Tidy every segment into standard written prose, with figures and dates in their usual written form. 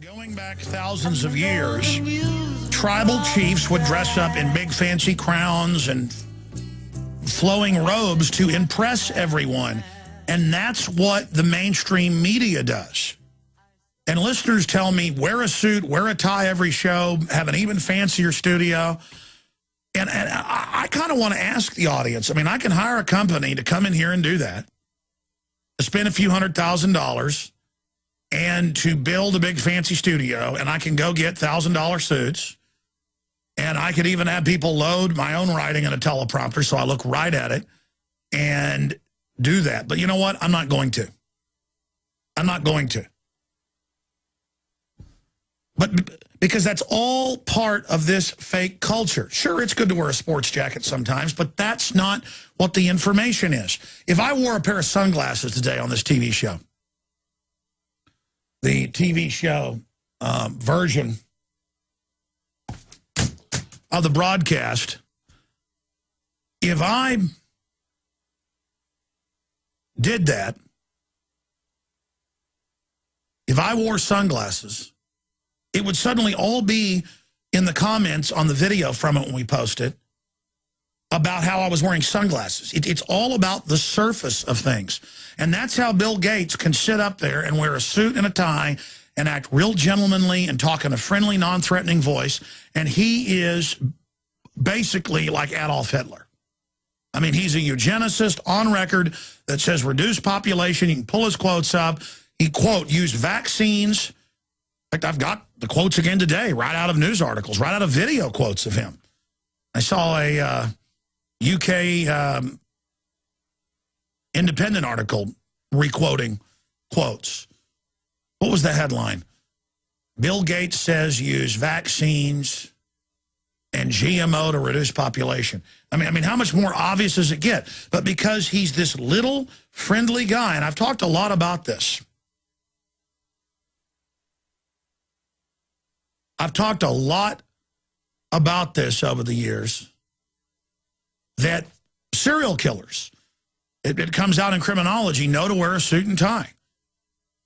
Going back thousands of years, tribal chiefs would dress up in big fancy crowns and flowing robes to impress everyone. And that's what the mainstream media does. And listeners tell me, wear a suit, wear a tie every show, have an even fancier studio. And I kind of want to ask the audience. I mean, I can hire a company to come in here and do that, to spend a few $100,000 and to build a big fancy studio, and I can go get $1,000 suits, and I could even have people load my own writing in a teleprompter so I look right at it and do that. But you know what? I'm not going to. I'm not going to. But because that's all part of this fake culture. Sure, it's good to wear a sports jacket sometimes, but that's not what the information is. If I wore a pair of sunglasses today on this TV show, the TV show version of the broadcast, if I did that, if I wore sunglasses, it would suddenly all be in the comments on the video from it when we post it about how I was wearing sunglasses. It's all about the surface of things. And that's how Bill Gates can sit up there and wear a suit and a tie and act real gentlemanly and talk in a friendly, non-threatening voice. And he is basically like Adolf Hitler. I mean, he's a eugenicist on record that says reduce population. You can pull his quotes up. He, quote, used vaccines. In fact, I've got the quotes again today, right out of news articles, right out of video quotes of him. I saw a UK Independent article requoting quotes. What was the headline? Bill Gates says use vaccines and GMO to reduce population. I mean, how much more obvious does it get? But because he's this little friendly guy, and I've talked a lot about this. I've talked a lot about this over the years, that serial killers, it comes out in criminology, know to wear a suit and tie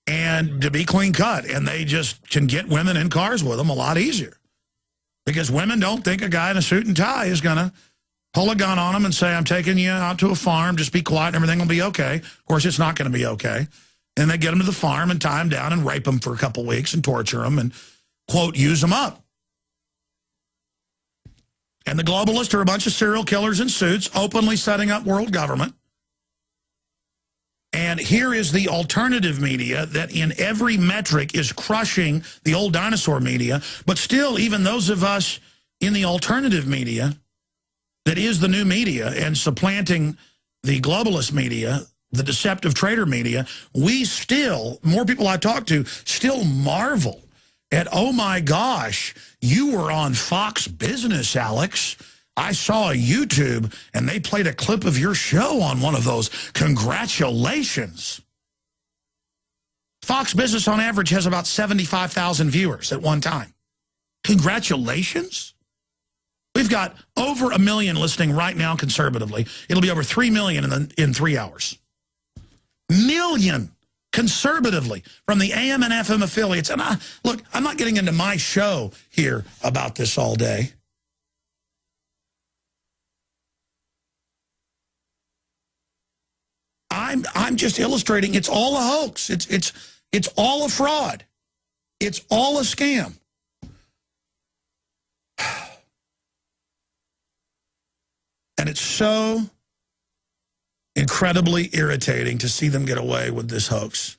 and to be clean cut. And they just can get women in cars with them a lot easier because women don't think a guy in a suit and tie is going to pull a gun on them and say, I'm taking you out to a farm, just be quiet and everything will be okay. Of course, it's not going to be okay. And they get them to the farm and tie them down and rape them for a couple weeks and torture them and, quote, use them up. And the globalists are a bunch of serial killers in suits, openly setting up world government. And here is the alternative media that in every metric is crushing the old dinosaur media. But still, even those of us in the alternative media that is the new media and supplanting the globalist media, the deceptive traitor media, we still, more people I talk to, still marvel at, oh my gosh, you were on Fox Business, Alex. I saw a YouTube and they played a clip of your show on one of those. Congratulations. Fox Business on average has about 75,000 viewers at one time. Congratulations. We've got over 1 million listening right now conservatively. It'll be over 3 million in 3 hours. Million. Conservatively, from the AM and FM affiliates. And look, I'm not getting into my show here about this all day. I'm just illustrating it's all a hoax. It's all a fraud. It's all a scam. And it's so incredibly irritating to see them get away with this hoax.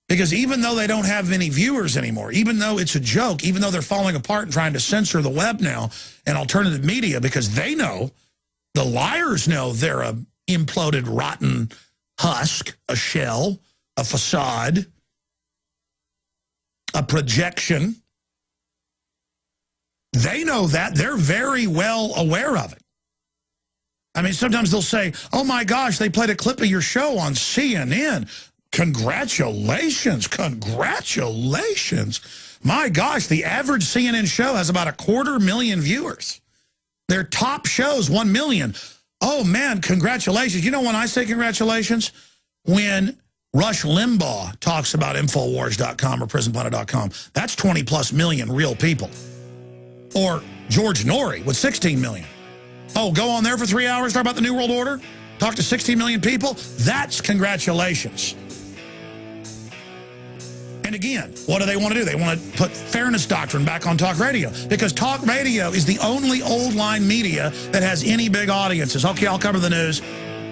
Because even though they don't have any viewers anymore, even though it's a joke, even though they're falling apart and trying to censor the web now and alternative media, because they know, the liars know they're a imploded, rotten husk, a shell, a facade, a projection. They know that. They're very well aware of it. I mean, sometimes they'll say, oh, my gosh, they played a clip of your show on CNN. Congratulations. Congratulations. My gosh, the average CNN show has about 250,000 viewers. Their top shows, 1 million. Oh, man, congratulations. You know when I say congratulations? When Rush Limbaugh talks about Infowars.com or PrisonPlanet.com. That's 20+ million real people. Or George Norrie with 16 million. Oh, go on there for 3 hours, talk about the New World Order? Talk to 60 million people? That's congratulations. And again, what do they want to do? They want to put fairness doctrine back on talk radio because talk radio is the only old line media that has any big audiences. Okay, I'll cover the news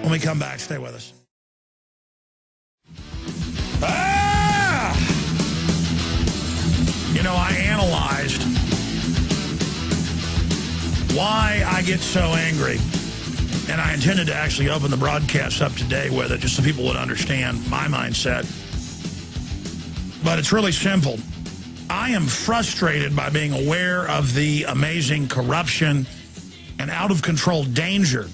when we come back. Stay with us. Ah! You know, I analyzed why I get so angry. And I intended to actually open the broadcast up today with it just so people would understand my mindset. But it's really simple. I am frustrated by being aware of the amazing corruption and out-of-control danger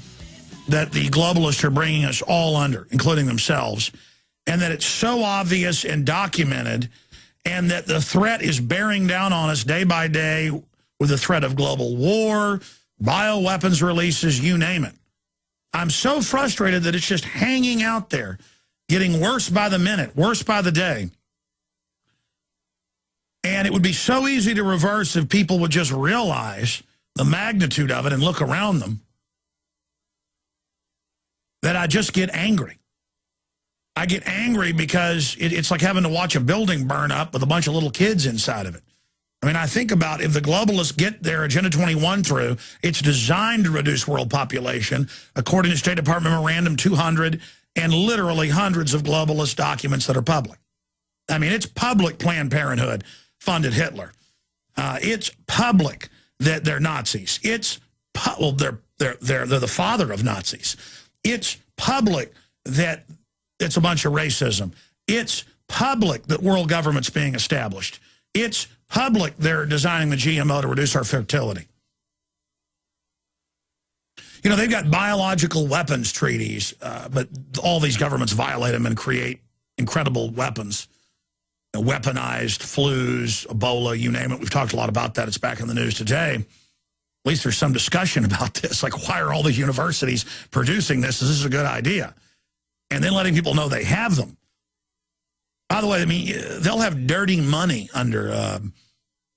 that the globalists are bringing us all under, including themselves, and that it's so obvious and documented, and that the threat is bearing down on us day by day with the threat of global war, bioweapons releases, you name it. I'm so frustrated that it's just hanging out there, getting worse by the minute, worse by the day. And it would be so easy to reverse if people would just realize the magnitude of it and look around them, that I just get angry. I get angry because it's like having to watch a building burn up with a bunch of little kids inside of it. I mean, I think about if the globalists get their Agenda 21 through, it's designed to reduce world population, according to State Department Memorandum 200 and literally hundreds of globalist documents that are public. I mean, it's public Planned Parenthood funded Hitler. It's public that they're Nazis. It's well, they're the father of Nazis. It's public that it's a bunch of racism. It's public that world government's being established. It's public they're designing the GMO to reduce our fertility. You know, they've got biological weapons treaties, but all these governments violate them and create incredible weapons. You know, weaponized flus, Ebola, you name it. We've talked a lot about that. It's back in the news today. At least there's some discussion about this. Like, why are all the universities producing this? This is a good idea. And then letting people know they have them. By the way, I mean, they'll have dirty money under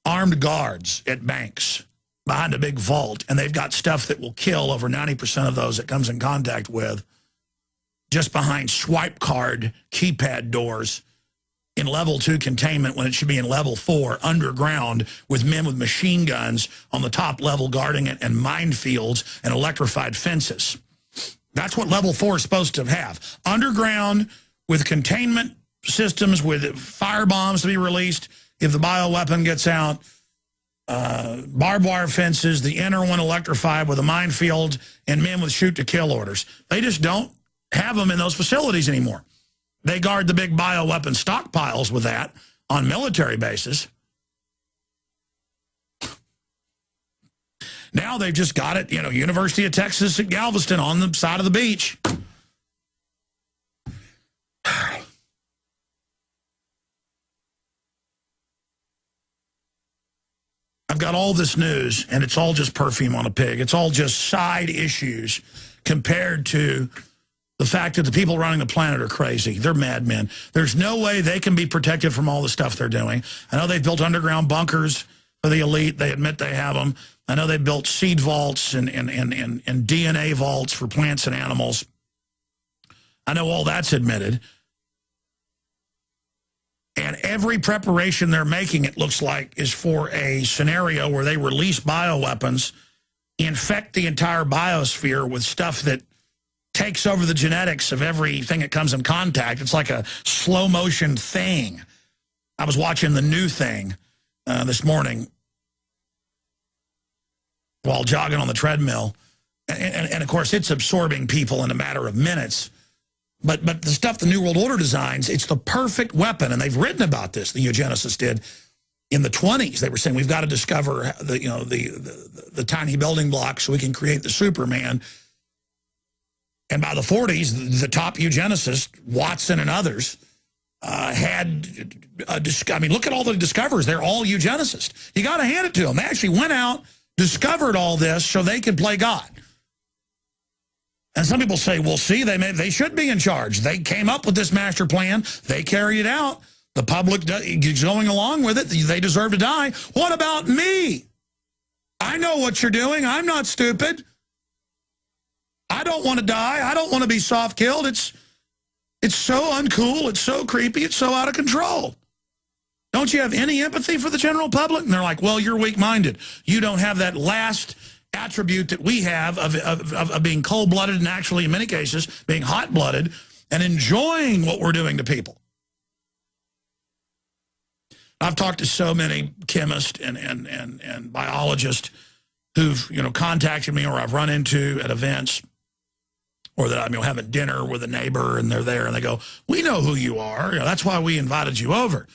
armed guards at banks behind a big vault, and they've got stuff that will kill over 90% of those it comes in contact with just behind swipe card keypad doors in level 2 containment when it should be in level 4 underground with men with machine guns on the top level guarding it and minefields and electrified fences. That's what level 4 is supposed to have. Underground with containment systems with fire bombs to be released if the bioweapon gets out, barbed wire fences, the inner one electrified with a minefield, and men with shoot-to-kill orders. They just don't have them in those facilities anymore. They guard the big bioweapon stockpiles with that on military bases. Now they've just got it, you know, University of Texas at Galveston on the side of the beach. I've got all this news, and it's all just perfume on a pig. It's all just side issues compared to the fact that the people running the planet are crazy. They're madmen. There's no way they can be protected from all the stuff they're doing. I know they've built underground bunkers for the elite. They admit they have them. I know they built seed vaults and DNA vaults for plants and animals. I know all that's admitted. And every preparation they're making, it looks like, is for a scenario where they release bioweapons, infect the entire biosphere with stuff that takes over the genetics of everything that comes in contact. It's like a slow-motion thing. I was watching The New Thing this morning while jogging on the treadmill. And of course, it's absorbing people in a matter of minutes. But the stuff the New World Order designs, it's the perfect weapon. And they've written about this, the eugenicists did, in the 20s. They were saying, we've got to discover the tiny building blocks so we can create the Superman. And by the 40s, the top eugenicists, Watson and others, had I mean, look at all the discoverers. They're all eugenicists. You got to hand it to them. They actually went out, discovered all this so they could play God. And some people say, well, see, they should be in charge. They came up with this master plan. They carried it out. The public is going along with it. They deserve to die. What about me? I know what you're doing. I'm not stupid. I don't want to die. I don't want to be soft-killed. It's so uncool. It's so creepy. It's so out of control. Don't you have any empathy for the general public? And they're like, well, you're weak-minded. You don't have that last attribute that we have of being cold-blooded and actually, in many cases, being hot-blooded and enjoying what we're doing to people. I've talked to so many chemists and biologists who've, contacted me, or I've run into at events, or that I'm having dinner with a neighbor and they're there and they go, we know who you are. That's why we invited you over.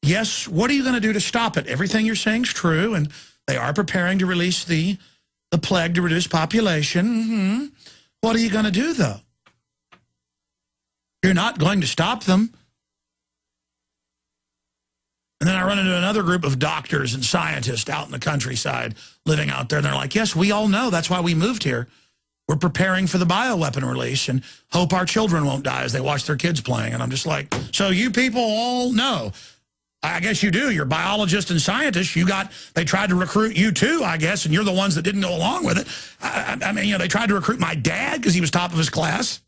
Yes, what are you going to do to stop it? Everything you're saying is true, and they are preparing to release the plague to reduce population. Mm-hmm. What are you going to do, though? You're not going to stop them. And then I run into another group of doctors and scientists out in the countryside living out there. And they're like, yes, we all know. That's why we moved here. We're preparing for the bioweapon release and hope our children won't die as they watch their kids playing. And I'm just like, so you people all know. I guess you do. You're biologists and scientists. They tried to recruit you too, I guess, and you're the ones that didn't go along with it. I mean, they tried to recruit my dad because he was top of his class.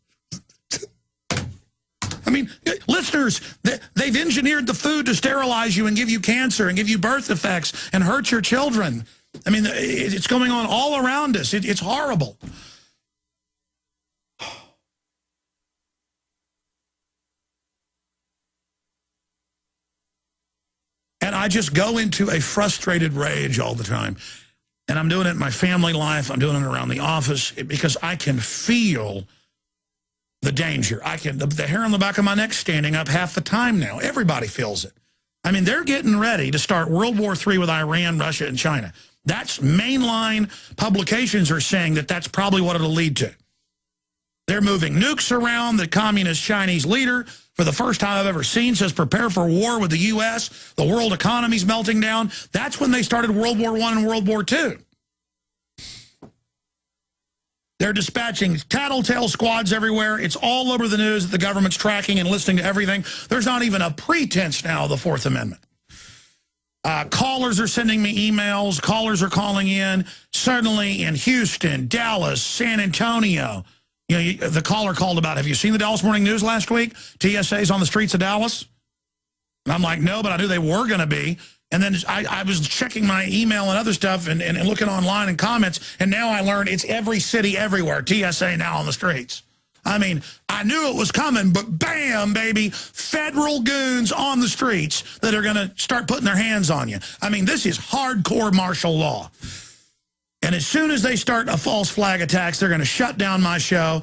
I mean, listeners, they've engineered the food to sterilize you and give you cancer and give you birth defects and hurt your children. I mean, it's going on all around us. It's horrible. And I just go into a frustrated rage all the time. And I'm doing it in my family life. I'm doing it around the office because I can feel the danger. The hair on the back of my neck standing up half the time now. Everybody feels it. I mean, they're getting ready to start World War III with Iran, Russia, and China. That's mainline publications are saying that that's probably what it'll lead to. They're moving nukes around. The communist Chinese leader, for the first time I've ever seen, says prepare for war with the U.S. The world economy's melting down. That's when they started World War I and World War II. They're dispatching tattletale squads everywhere. It's all over the news that the government's tracking and listening to everything. There's not even a pretense now of the Fourth Amendment. Callers are sending me emails. Callers are calling in. Certainly in Houston, Dallas, San Antonio. The caller called about, have you seen the Dallas Morning News last week? TSA's on the streets of Dallas? And I'm like, no, but I knew they were going to be. And then I was checking my email and other stuff and looking online and comments, and now I learned it's every city everywhere. TSA now on the streets. I mean, I knew it was coming, but bam, baby, federal goons on the streets that are going to start putting their hands on you. I mean, this is hardcore martial law. And as soon as they start a false flag attacks, they're going to shut down my show.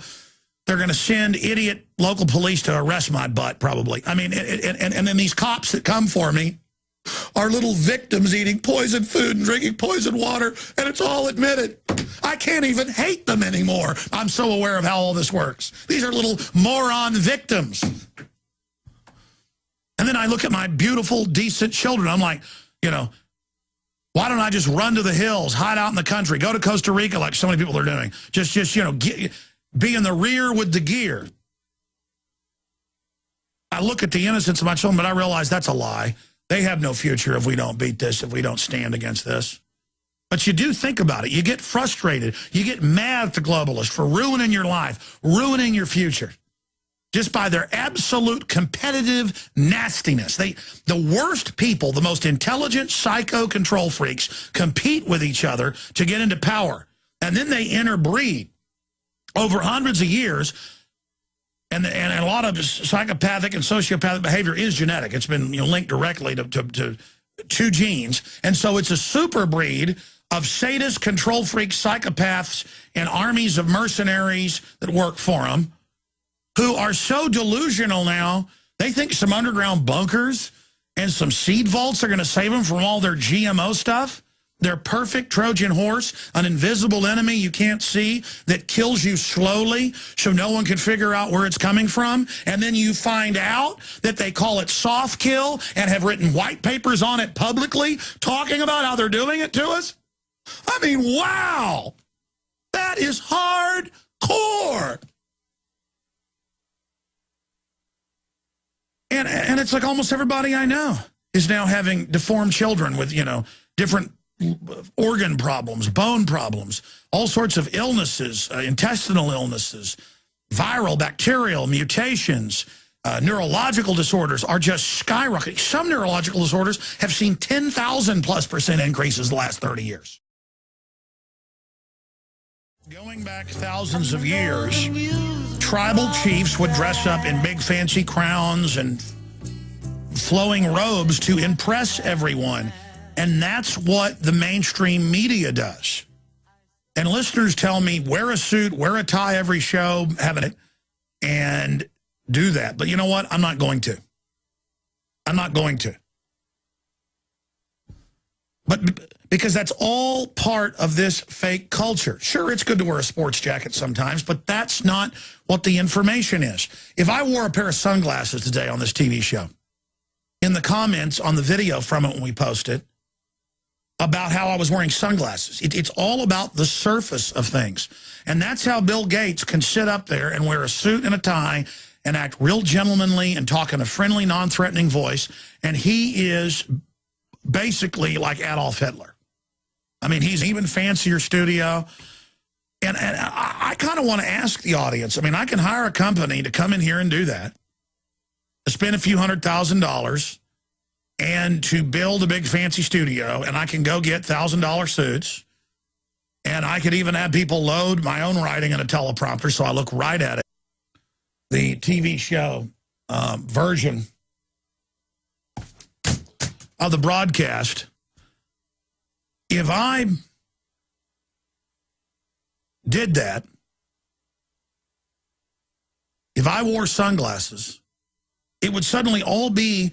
They're going to send idiot local police to arrest my butt, probably. I mean, and then these cops that come for me are little victims eating poison food and drinking poison water, and it's all admitted. I can't even hate them anymore. I'm so aware of how all this works. These are little moron victims. And then I look at my beautiful, decent children. I'm like, why don't I just run to the hills, hide out in the country, go to Costa Rica like so many people are doing? Just be in the rear with the gear. I look at the innocence of my children, but I realize that's a lie. They have no future if we don't beat this, if we don't stand against this. But you do think about it. You get frustrated. You get mad at the globalists for ruining your life, ruining your future, just by their absolute competitive nastiness. The worst people, the most intelligent psycho control freaks, compete with each other to get into power. And then they interbreed over hundreds of years. And a lot of psychopathic and sociopathic behavior is genetic. It's been linked directly to two genes. And so it's a super breed of sadists, control freaks, psychopaths, and armies of mercenaries that work for them who are so delusional now, they think some underground bunkers and some seed vaults are going to save them from all their GMO stuff. Their perfect Trojan horse, an invisible enemy you can't see that kills you slowly so no one can figure out where it's coming from. And then you find out that they call it soft kill and have written white papers on it publicly talking about how they're doing it to us. I mean, wow. That is hardcore poor. And it's like almost everybody I know is now having deformed children with, you know, different organ problems, bone problems, all sorts of illnesses, intestinal illnesses, viral, bacterial, mutations, neurological disorders are just skyrocketing. Some neurological disorders have seen 10,000+% increases the last 30 years. Going back thousands of years, tribal chiefs would dress up in big fancy crowns and flowing robes to impress everyone. And that's what the mainstream media does. And listeners tell me, wear a suit, wear a tie every show, having it, and do that. But you know what? I'm not going to. I'm not going to. But because that's all part of this fake culture. Sure, it's good to wear a sports jacket sometimes, but that's not what the information is. If I wore a pair of sunglasses today on this TV show, in the comments on the video from it when we post it, about how I was wearing sunglasses. It's all about the surface of things. And that's how Bill Gates can sit up there and wear a suit and a tie and act real gentlemanly and talk in a friendly, non-threatening voice. And he is basically like Adolf Hitler. I mean, he's even fancier studio. And I kind of want to ask the audience. I mean, I can hire a company to come in here and do that, to spend a few $100,000 and to build a big fancy studio, and I can go get $1,000 suits, and I could even have people load my own writing in a teleprompter so I look right at it. The TV show version of the broadcast, if I did that, if I wore sunglasses, it would suddenly all be